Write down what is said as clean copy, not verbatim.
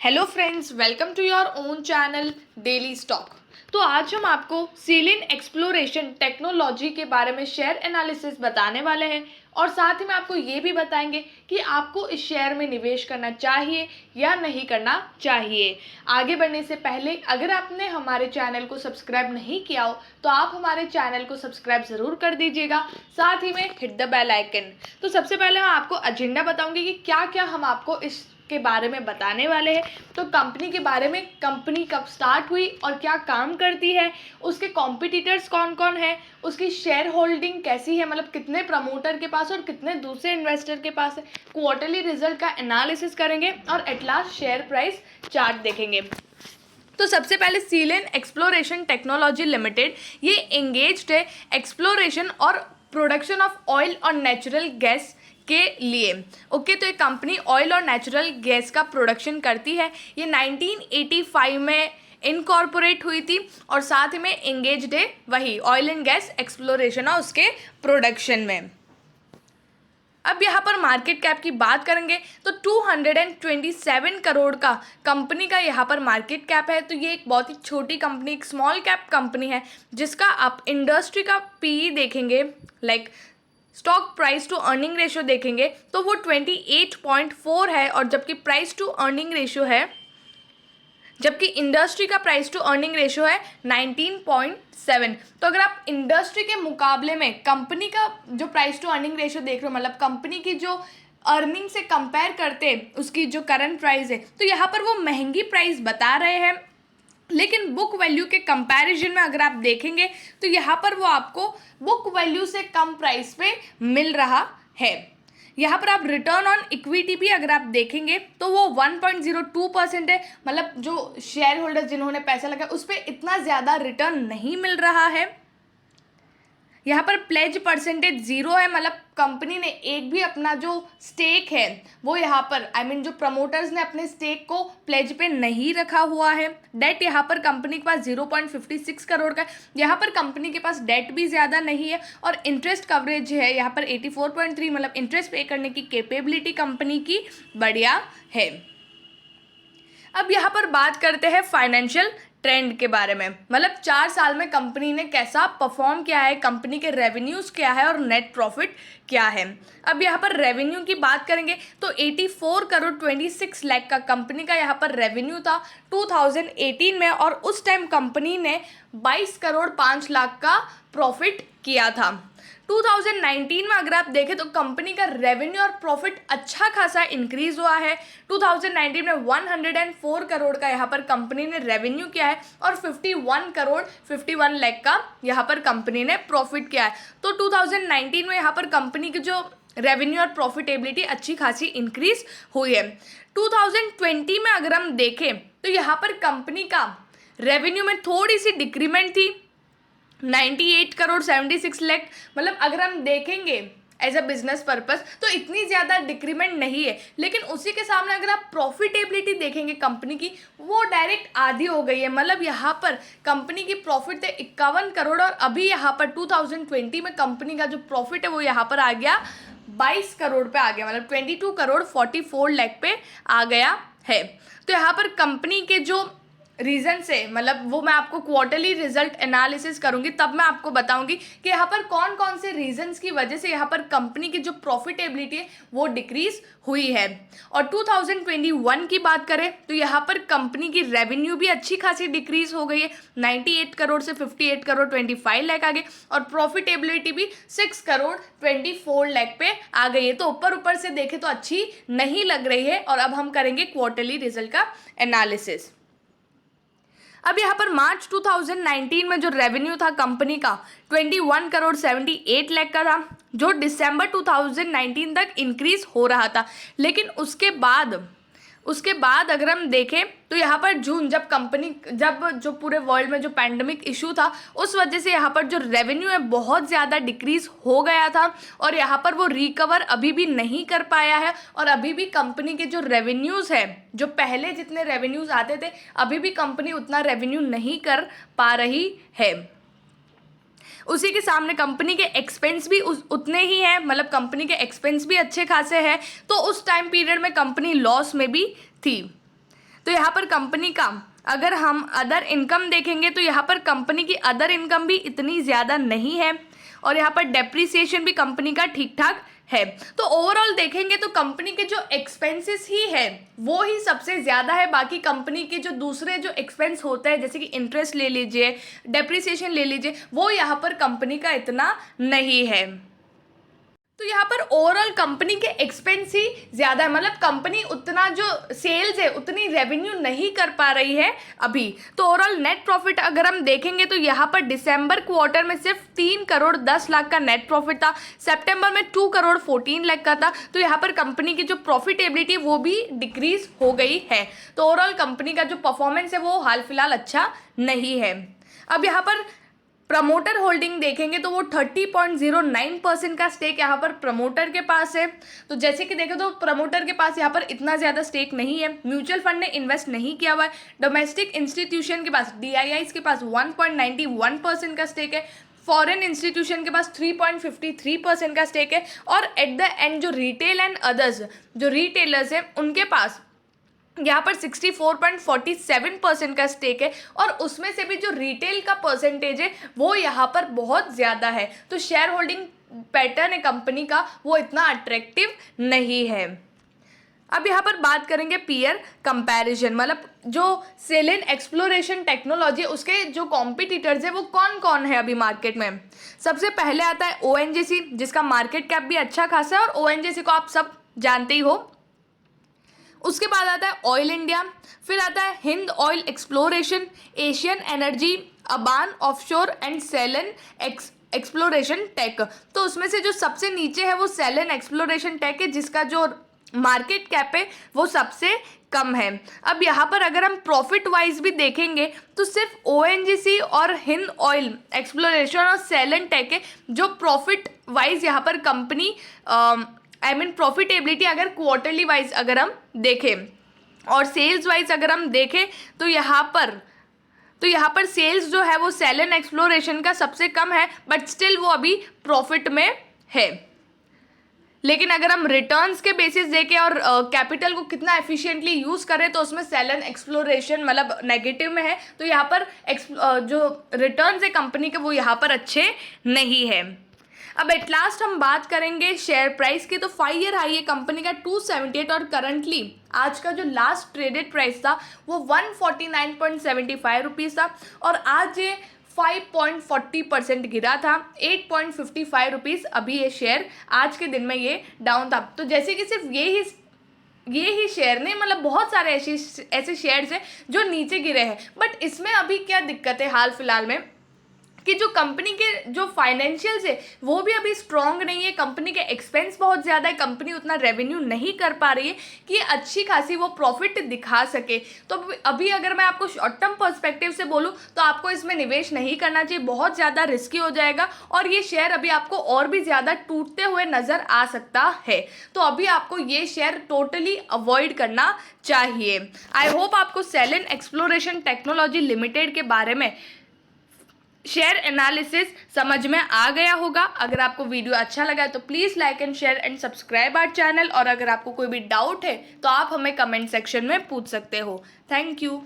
Hello friends, welcome to your own channel daily stock. तो आज हम आपको सीलिन एक्सप्लोरेशन टेक्नोलॉजी के बारे में शेयर एनालिसिस बताने वाले हैं और साथ ही में आपको ये भी बताएंगे कि आपको इस शेयर में निवेश करना चाहिए या नहीं करना चाहिए। आगे बढ़ने से पहले अगर आपने हमारे चैनल को सब्सक्राइब नहीं किया हो तो आप हमारे चैनल को सब्सक्राइब ज़रूर कर दीजिएगा, साथ ही में हिट द बेल आइकन। तो सबसे पहले मैं आपको एजेंडा बताऊंगी कि क्या क्या हम आपको इस के बारे में बताने वाले हैं। तो कंपनी के बारे में, कंपनी कब स्टार्ट हुई और क्या काम करती है, उसके कॉम्पिटिटर्स कौन कौन है, उसकी शेयर होल्डिंग कैसी है, मतलब कितने प्रमोटर के पास और कितने दूसरे इन्वेस्टर के पास है, क्वार्टरली रिजल्ट का एनालिसिस करेंगे और at last share price chart देखेंगे। तो सबसे पहले सीलिन एक्सप्लोरेशन टेक्नोलॉजी लिमिटेड ये एंगेज्ड है एक्सप्लोरेशन और प्रोडक्शन ऑफ ऑयल और नेचुरल गैस के लिए। ओके, तो ये कंपनी ऑयल और नेचुरल गैस का प्रोडक्शन करती है। ये 1985 में इनकॉर्पोरेट हुई थी और साथ ही में एंगेज्ड है वही ऑयल एंड गैस एक्सप्लोरेशन और उसके प्रोडक्शन में। अब यहाँ पर मार्केट कैप की बात करेंगे तो 227 करोड़ का कंपनी का यहाँ पर मार्केट कैप है। तो ये एक बहुत ही छोटी कंपनी, एक स्मॉल कैप कंपनी है जिसका आप इंडस्ट्री का पीई देखेंगे, like stock price to earning ratio देखेंगे तो वो 28.4 है, और जबकि प्राइस टू अर्निंग रेशियो है, जबकि इंडस्ट्री का प्राइस टू अर्निंग रेशियो है 19.7। तो अगर आप इंडस्ट्री के मुकाबले में कंपनी का जो प्राइस टू अर्निंग रेशियो देख रहे हो, मतलब कंपनी की जो अर्निंग से कंपेयर करते उसकी जो करंट प्राइस है, तो यहाँ पर वो महंगी प्राइस बता रहे हैं। लेकिन बुक वैल्यू के कंपैरिजन में अगर आप देखेंगे तो यहाँ पर वो आपको बुक वैल्यू से कम प्राइस पे मिल रहा है। यहाँ पर आप रिटर्न ऑन इक्विटी भी अगर आप देखेंगे तो वो 1.02% है, मतलब जो शेयर होल्डर जिन्होंने पैसा लगाया उस पर इतना ज़्यादा रिटर्न नहीं मिल रहा है। यहाँ पर प्लेज परसेंटेज 0 है, मतलब कंपनी ने एक भी अपना जो स्टेक है वो यहाँ पर जो प्रमोटर्स ने अपने स्टेक को प्लेज पे नहीं रखा हुआ है। डेट यहाँ पर कंपनी के पास 0.56 करोड़ का है। यहाँ पर कंपनी के पास डेट भी ज़्यादा नहीं है और इंटरेस्ट कवरेज है यहाँ पर 84.3, मतलब इंटरेस्ट पे करने की कैपेबिलिटी कंपनी की बढ़िया है। अब यहाँ पर बात करते हैं फाइनेंशियल ट्रेंड के बारे में, मतलब 4 साल में कंपनी ने कैसा परफॉर्म किया है, कंपनी के रेवेन्यूज़ क्या है और नेट प्रॉफिट क्या है। अब यहाँ पर रेवेन्यू की बात करेंगे तो 84 करोड़ 26 लाख का कंपनी का यहाँ पर रेवेन्यू था 2018 में, और उस टाइम कंपनी ने 22 करोड़ 5 लाख का प्रॉफिट किया था। 2019 में अगर आप देखें तो कंपनी का रेवेन्यू और प्रॉफिट अच्छा खासा इंक्रीज हुआ है। 2019 में 104 करोड़ का यहाँ पर कंपनी ने रेवेन्यू किया है और 51 करोड़ 51 लाख का यहाँ पर कंपनी ने प्रॉफिट किया है। तो 2019 में यहाँ पर कंपनी की जो रेवेन्यू और प्रॉफिटेबिलिटी अच्छी खासी इंक्रीज हुई है। 2020 में अगर हम देखें तो यहाँ पर कंपनी का रेवेन्यू में थोड़ी सी डिक्रीमेंट थी, 98 करोड़ 76 लाख, मतलब अगर हम देखेंगे एज अ बिजनेस पर्पस तो इतनी ज़्यादा डिक्रीमेंट नहीं है। लेकिन उसी के सामने अगर आप प्रॉफिटेबिलिटी देखेंगे कंपनी की, वो डायरेक्ट आधी हो गई है। मतलब यहाँ पर कंपनी की प्रॉफिट थे 51 करोड़ और अभी यहाँ पर 2020 में कंपनी का जो प्रॉफिट है वो यहाँ पर आ गया 22 करोड़ पे आ गया, मतलब 22 करोड़ 44 लाख पे आ गया है। तो यहाँ पर कंपनी के जो रीजन से, मतलब वो मैं आपको क्वार्टरली रिजल्ट एनालिसिस करूंगी तब मैं आपको बताऊंगी कि यहाँ पर कौन कौन से रीजंस की वजह से यहाँ पर कंपनी की जो प्रॉफिटेबिलिटी है वो डिक्रीज हुई है। और 2021 की बात करें तो यहाँ पर कंपनी की रेवेन्यू भी अच्छी खासी डिक्रीज हो गई है, 98 करोड़ से 58 करोड़ 25 लाख आ गए, और प्रॉफिटेबिलिटी भी 6 करोड़ 24 लाख पे आ गई है। तो ऊपर ऊपर से देखें तो अच्छी नहीं लग रही है। और अब हम करेंगे क्वार्टरली रिजल्ट का एनालिसिस। अब यहाँ पर मार्च 2019 में जो रेवेन्यू था कंपनी का 21 करोड़ 78 लाख का था, जो दिसंबर 2019 तक इंक्रीज हो रहा था। लेकिन उसके बाद अगर हम देखें तो यहाँ पर जून जब जो पूरे वर्ल्ड में जो पैंडमिक इशू था उस वजह से यहाँ पर जो रेवेन्यू है बहुत ज़्यादा डिक्रीज हो गया था और यहाँ पर वो रिकवर अभी भी नहीं कर पाया है। और अभी भी कंपनी के जो रेवेन्यूज़ है, जो पहले जितने रेवेन्यूज़ आते थे, अभी भी कंपनी उतना रेवेन्यू नहीं कर पा रही है। उसी के सामने कंपनी के एक्सपेंस भी उतने ही हैं, मतलब कंपनी के एक्सपेंस भी अच्छे खासे हैं। तो उस टाइम पीरियड में कंपनी लॉस में भी थी। तो यहाँ पर कंपनी का अगर हम अदर इनकम देखेंगे तो यहाँ पर कंपनी की अदर इनकम भी इतनी ज़्यादा नहीं है और यहाँ पर डेप्रिसिएशन भी कंपनी का ठीक ठाक है। तो ओवरऑल देखेंगे तो कंपनी के जो एक्सपेंसेस ही है वो ही सबसे ज़्यादा है। बाकी कंपनी के जो दूसरे जो एक्सपेंस होते हैं जैसे कि इंटरेस्ट ले लीजिए, डेप्रिसिएशन ले लीजिए, वो यहाँ पर कंपनी का इतना नहीं है। तो यहाँ पर ओवरऑल कंपनी के एक्सपेंस ही ज़्यादा है, मतलब कंपनी उतना जो सेल्स है उतनी रेवेन्यू नहीं कर पा रही है अभी। तो ओवरऑल नेट प्रॉफिट अगर हम देखेंगे तो यहाँ पर दिसंबर क्वार्टर में सिर्फ 3 करोड़ 10 लाख का नेट प्रॉफिट था, सितंबर में 2 करोड़ 14 लाख का था। तो यहाँ पर कंपनी की जो प्रॉफिटेबिलिटी वो भी डिक्रीज हो गई है। तो ओवरऑल कंपनी का जो परफॉर्मेंस है वो हाल फिलहाल अच्छा नहीं है। अब यहाँ पर प्रमोटर होल्डिंग देखेंगे तो वो 30.09% का स्टेक यहाँ पर प्रमोटर के पास है। तो जैसे कि देखें तो प्रमोटर के पास यहाँ पर इतना ज़्यादा स्टेक नहीं है, म्यूचुअल फंड ने इन्वेस्ट नहीं किया हुआ है। डोमेस्टिक इंस्टीट्यूशन के पास DIIs के पास 1.91% का स्टेक है, फॉरेन इंस्टीट्यूशन के पास 3.53% का स्टेक है और एट द एंड जो रिटेल एंड अदर्स जो रिटेलर्स हैं उनके पास यहाँ पर 64.47% का स्टेक है और उसमें से भी जो रिटेल का परसेंटेज है वो यहाँ पर बहुत ज़्यादा है। तो शेयर होल्डिंग पैटर्न है कंपनी का वो इतना अट्रैक्टिव नहीं है। अब यहाँ पर बात करेंगे पीयर कंपैरिजन, मतलब जो सेलिन एक्सप्लोरेशन टेक्नोलॉजी उसके जो कॉम्पिटिटर्स है वो कौन कौन है अभी मार्केट में। सबसे पहले आता है ONGC जिसका मार्केट कैप भी अच्छा खासा है और ONGC को आप सब जानते ही हो। उसके बाद आता है ऑयल इंडिया, फिर आता है Hind oil exploration, Asian energy, Aban offshore and Selan exploration tech. तो उसमें से जो सबसे नीचे है वो सेलन एक्सप्लोरेशन टेक है जिसका जो मार्केट कैप है वो सबसे कम है। अब यहाँ पर अगर हम प्रॉफिट वाइज भी देखेंगे तो सिर्फ ONGC और हिंद ऑयल एक्सप्लोरेशन और सेलन टेक है जो प्रॉफिट वाइज यहाँ पर कंपनी प्रॉफिटेबिलिटी अगर क्वार्टरली वाइज अगर हम देखें और सेल्स वाइज अगर हम देखें तो यहाँ पर सेल्स जो है वो सेलन एक्सप्लोरेशन का सबसे कम है बट स्टिल वो अभी प्रॉफिट में है। लेकिन अगर हम रिटर्न्स के बेसिस देखें और कैपिटल को कितना एफिशिएंटली यूज़ करें तो उसमें सेलन एक्सप्लोरेशन मतलब नेगेटिव में है। तो यहाँ पर जो रिटर्न्स है कंपनी के वो यहाँ पर अच्छे नहीं है। अब एट लास्ट हम बात करेंगे शेयर प्राइस की। तो 5 ईयर हाई है कंपनी का 278 और करंटली आज का जो लास्ट ट्रेडेड प्राइस था वो 149.75 रुपीज़ था और आज ये 5.40% गिरा था, 8.55 रुपीज़ अभी ये शेयर आज के दिन में ये डाउन था। तो जैसे कि सिर्फ ये ही शेयर नहीं, मतलब बहुत सारे ऐसे शेयर्स हैं जो नीचे गिरे हैं। बट इसमें अभी क्या दिक्कत है हाल फिलहाल में कि जो कंपनी के जो फाइनेंशियल्स है वो भी अभी स्ट्रॉन्ग नहीं है, कंपनी के एक्सपेंस बहुत ज़्यादा है, कंपनी उतना रेवेन्यू नहीं कर पा रही है कि अच्छी खासी वो प्रॉफिट दिखा सके। तो अभी अगर मैं आपको शॉर्ट टर्म पर्सपेक्टिव से बोलूँ तो आपको इसमें निवेश नहीं करना चाहिए, बहुत ज़्यादा रिस्की हो जाएगा और ये शेयर अभी आपको और भी ज़्यादा टूटते हुए नज़र आ सकता है। तो अभी आपको ये शेयर टोटली अवॉइड करना चाहिए। आई होप आपको सेलिन एक्सप्लोरेशन टेक्नोलॉजी लिमिटेड के बारे में शेयर एनालिसिस समझ में आ गया होगा। अगर आपको वीडियो अच्छा लगा तो please like and share and subscribe our channel और अगर आपको कोई भी डाउट है तो आप हमें कमेंट सेक्शन में पूछ सकते हो। Thank you.